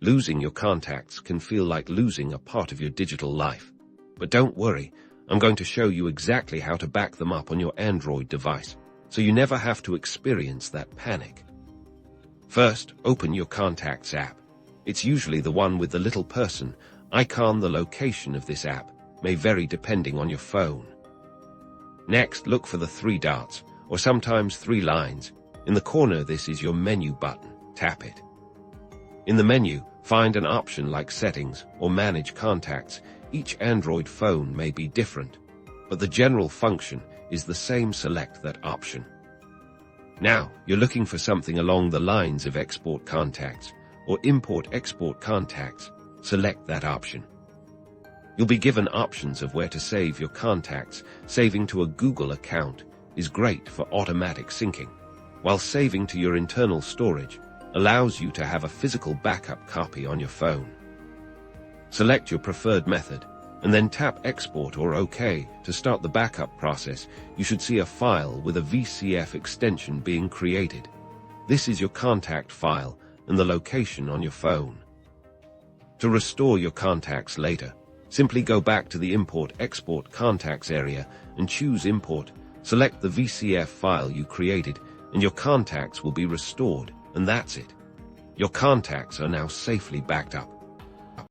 Losing your contacts can feel like losing a part of your digital life. But don't worry, I'm going to show you exactly how to back them up on your Android device, so you never have to experience that panic. First, open your Contacts app. It's usually the one with the little person icon. The location of this app may vary depending on your phone. Next, look for the 3 dots, or sometimes 3 lines. In the corner, this is your menu button. Tap it. In the menu, find an option like Settings or Manage Contacts. Each Android phone may be different, but the general function is the same. Select that option. Now, you're looking for something along the lines of Export Contacts or Import-Export Contacts. Select that option. You'll be given options of where to save your contacts. Saving to a Google account is great for automatic syncing, while saving to your internal storage allows you to have a physical backup copy on your phone. Select your preferred method, and then tap Export or OK to start the backup process. You should see a file with a VCF extension being created. This is your contact file and the location on your phone. To restore your contacts later, simply go back to the Import-Export Contacts area and choose Import. Select the VCF file you created, and your contacts will be restored, and that's it. Your contacts are now safely backed up.